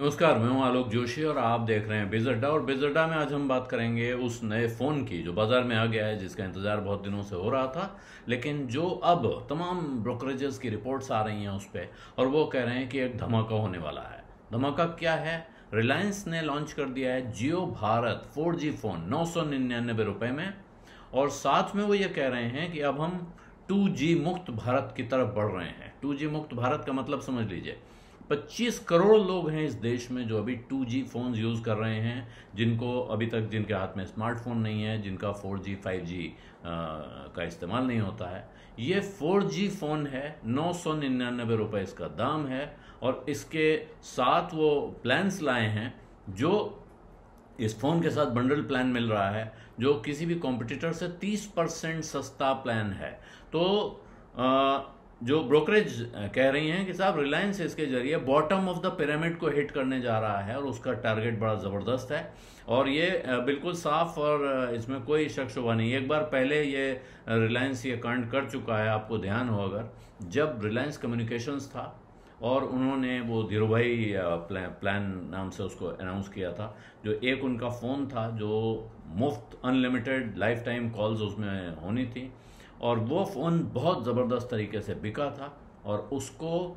नमस्कार, मैं हूं आलोक जोशी और आप देख रहे हैं बिज़ अड्डा। और बिज़ अड्डा में आज हम बात करेंगे उस नए फ़ोन की जो बाज़ार में आ गया है, जिसका इंतज़ार बहुत दिनों से हो रहा था, लेकिन जो अब तमाम ब्रोकरेजेस की रिपोर्ट्स आ रही हैं उस पे, और वो कह रहे हैं कि एक धमाका होने वाला है। धमाका क्या है? रिलायंस ने लॉन्च कर दिया है जियो भारत 4G फ़ोन 999 रुपये में, और साथ में वो ये कह रहे हैं कि अब हम 2G मुक्त भारत की तरफ बढ़ रहे हैं। 2G मुक्त भारत का मतलब समझ लीजिए, 25 करोड़ लोग हैं इस देश में जो अभी 2G फ़ोन्स यूज़ कर रहे हैं, जिनको अभी तक जिनके हाथ में स्मार्टफोन नहीं है, जिनका 4G 5G का इस्तेमाल नहीं होता है। ये 4G फ़ोन है, 999 रुपये इसका दाम है, और इसके साथ वो प्लान्स लाए हैं जो इस फ़ोन के साथ बंडल प्लान मिल रहा है, जो किसी भी कॉम्पिटिटर से 30% सस्ता प्लान है। तो जो ब्रोकरेज कह रही हैं कि साहब रिलायंस इसके जरिए बॉटम ऑफ द पिरामिड को हिट करने जा रहा है, और उसका टारगेट बड़ा ज़बरदस्त है, और ये बिल्कुल साफ, और इसमें कोई शक शुबा नहीं। एक बार पहले ये रिलायंस ये कांड कर चुका है, आपको ध्यान हो अगर, जब रिलायंस कम्युनिकेशंस था और उन्होंने वो धीरू भाई प्लान नाम से उसको अनाउंस किया था, जो एक उनका फ़ोन था जो मुफ्त अनलिमिटेड लाइफ टाइम कॉल्स उसमें होनी थी, और वो फ़ोन बहुत ज़बरदस्त तरीके से बिका था, और उसको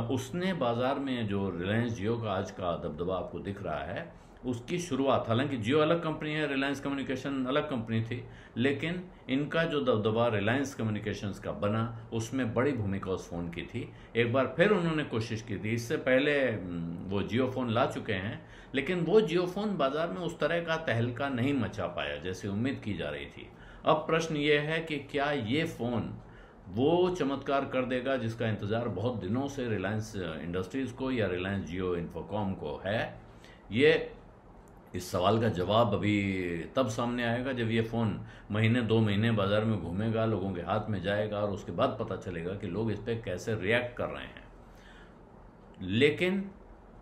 उसने बाज़ार में जो रिलायंस जियो का आज का दबदबा आपको दिख रहा है, उसकी शुरुआत, हालांकि जियो अलग कंपनी है, रिलायंस कम्युनिकेशन अलग कंपनी थी, लेकिन इनका जो दबदबा रिलायंस कम्युनिकेशंस का बना, उसमें बड़ी भूमिका उस फ़ोन की थी। एक बार फिर उन्होंने कोशिश की थी, इससे पहले वो जियो फ़ोन ला चुके हैं, लेकिन वो जियो फ़ोन बाज़ार में उस तरह का तहलका नहीं मचा पाया जैसे उम्मीद की जा रही थी। अब प्रश्न ये है कि क्या ये फ़ोन वो चमत्कार कर देगा जिसका इंतज़ार बहुत दिनों से रिलायंस इंडस्ट्रीज़ को या रिलायंस जियो इन्फोकॉम को है? ये इस सवाल का जवाब अभी तब सामने आएगा जब ये फ़ोन महीने 2 महीने बाज़ार में घूमेगा, लोगों के हाथ में जाएगा, और उसके बाद पता चलेगा कि लोग इस पर कैसे रिएक्ट कर रहे हैं। लेकिन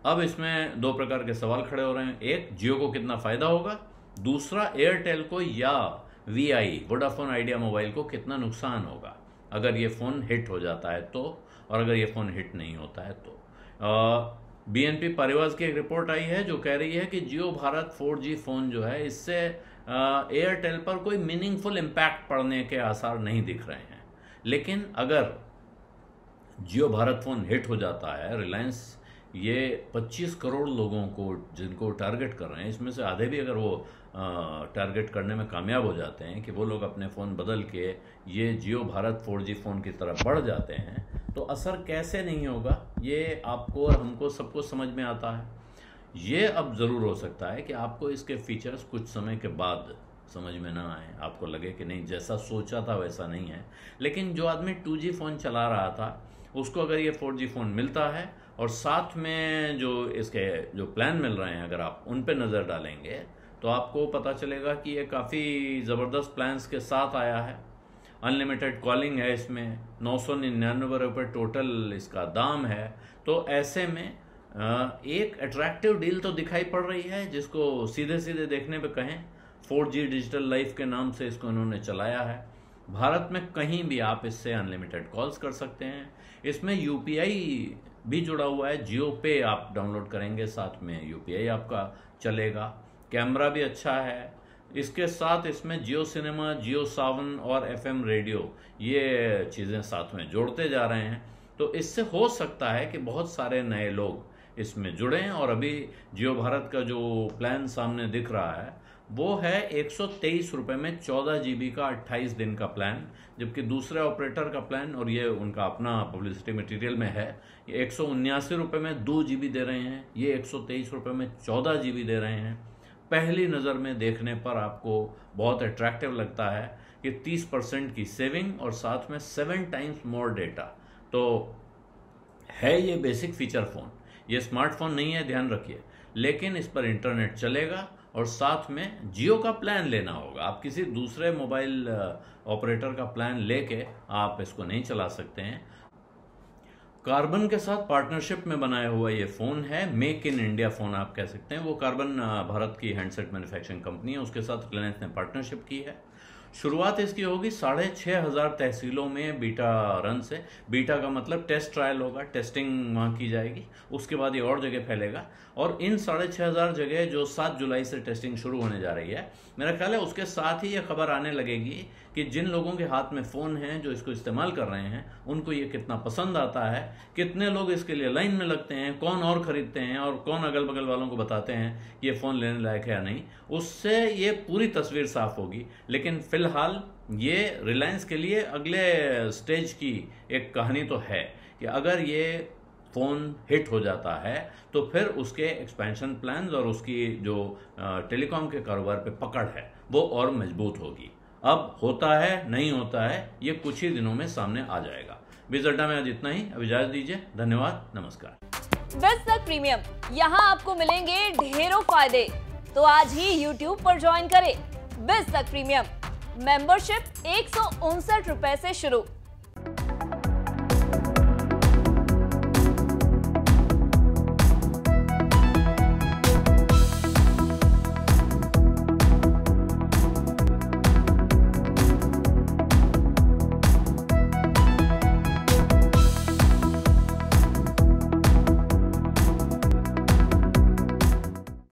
अब इसमें दो प्रकार के सवाल खड़े हो रहे हैं। एक, जियो को कितना फ़ायदा होगा? दूसरा, एयरटेल को या वीआई वोडाफोन आइडिया मोबाइल को कितना नुकसान होगा अगर ये फ़ोन हिट हो जाता है तो, और अगर ये फ़ोन हिट नहीं होता है तो। बीएनपी पारिवाज की एक रिपोर्ट आई है जो कह रही है कि जियो भारत 4G फ़ोन जो है, इससे एयरटेल पर कोई मीनिंगफुल इम्पैक्ट पड़ने के आसार नहीं दिख रहे हैं। लेकिन अगर जियो भारत फ़ोन हिट हो जाता है, रिलायंस ये 25 करोड़ लोगों को जिनको टारगेट कर रहे हैं, इसमें से आधे भी अगर वो टारगेट करने में कामयाब हो जाते हैं कि वो लोग अपने फ़ोन बदल के ये जियो भारत 4G फ़ोन की तरफ बढ़ जाते हैं, तो असर कैसे नहीं होगा ये आपको और हमको सबको समझ में आता है। ये अब ज़रूर हो सकता है कि आपको इसके फीचर्स कुछ समय के बाद समझ में ना आए, आपको लगे कि नहीं, जैसा सोचा था वैसा नहीं है। लेकिन जो आदमी 2G फ़ोन चला रहा था, उसको अगर ये 4G फ़ोन मिलता है, और साथ में जो इसके जो प्लान मिल रहे हैं अगर आप उन पे नज़र डालेंगे, तो आपको पता चलेगा कि ये काफ़ी ज़बरदस्त प्लान्स के साथ आया है। अनलिमिटेड कॉलिंग है इसमें, 999 रुपये टोटल इसका दाम है। तो ऐसे में एक अट्रैक्टिव डील तो दिखाई पड़ रही है, जिसको सीधे सीधे देखने पे कहें, 4G डिजिटल लाइफ के नाम से इसको इन्होंने चलाया है। भारत में कहीं भी आप इससे अनलिमिटेड कॉल्स कर सकते हैं। इसमें यूपीआई भी जुड़ा हुआ है, जियो पे आप डाउनलोड करेंगे, साथ में यूपीआई आपका चलेगा। कैमरा भी अच्छा है। इसके साथ इसमें जियो सिनेमा, जियो सावन और एफएम रेडियो, ये चीज़ें साथ में जोड़ते जा रहे हैं। तो इससे हो सकता है कि बहुत सारे नए लोग इसमें जुड़ें, और अभी जियो भारत का जो प्लान सामने दिख रहा है वो है 123 रुपये में 14 GB का 28 दिन का प्लान, जबकि दूसरे ऑपरेटर का प्लान, और ये उनका अपना पब्लिसिटी मटेरियल में है, ये 179 रुपये में 2 GB दे रहे हैं, ये 123 रुपये में 14 GB दे रहे हैं। पहली नज़र में देखने पर आपको बहुत अट्रैक्टिव लगता है कि 30% की सेविंग और साथ में 7 टाइम्स मोर डेटा। तो है ये बेसिक फीचर फ़ोन, ये स्मार्टफोन नहीं है, ध्यान रखिए, लेकिन इस पर इंटरनेट चलेगा, और साथ में जियो का प्लान लेना होगा। आप किसी दूसरे मोबाइल ऑपरेटर का प्लान लेके आप इसको नहीं चला सकते हैं। कार्बन के साथ पार्टनरशिप में बनाया हुआ ये फ़ोन है, मेक इन इंडिया फ़ोन आप कह सकते हैं। वो कार्बन भारत की हैंडसेट मैन्युफैक्चरिंग कंपनी है, उसके साथ रिलायंस ने पार्टनरशिप की है। शुरुआत इसकी होगी 6,500 तहसीलों में बीटा रन से। बीटा का मतलब टेस्ट ट्रायल होगा, टेस्टिंग वहाँ की जाएगी, उसके बाद ये और जगह फैलेगा। और इन 6,500 जगह जो 7 जुलाई से टेस्टिंग शुरू होने जा रही है, मेरा ख्याल है उसके साथ ही ये खबर आने लगेगी कि जिन लोगों के हाथ में फ़ोन हैं, जो इसको इस्तेमाल कर रहे हैं, उनको ये कितना पसंद आता है, कितने लोग इसके लिए लाइन में लगते हैं, कौन और ख़रीदते हैं और कौन अगल बगल वालों को बताते हैं ये फ़ोन लेने लायक है या नहीं। उससे ये पूरी तस्वीर साफ होगी। लेकिन फ़िलहाल ये रिलायंस के लिए अगले स्टेज की एक कहानी तो है कि अगर ये फ़ोन हिट हो जाता है तो फिर उसके एक्सपेंशन प्लान्स और उसकी जो टेलीकॉम के कारोबार पे पकड़ है वो और मजबूत होगी। अब होता है नहीं होता है ये कुछ ही दिनों में सामने आ जाएगा। बिज़ अड्डा में आज इतना ही। अब इजाजत दीजिए। धन्यवाद, नमस्कार। बिज़ तक प्रीमियम, यहाँ आपको मिलेंगे ढेरों फायदे, तो आज ही YouTube पर ज्वाइन करें। बिज़ तक प्रीमियम मेंबरशिप 159 रुपए से शुरू।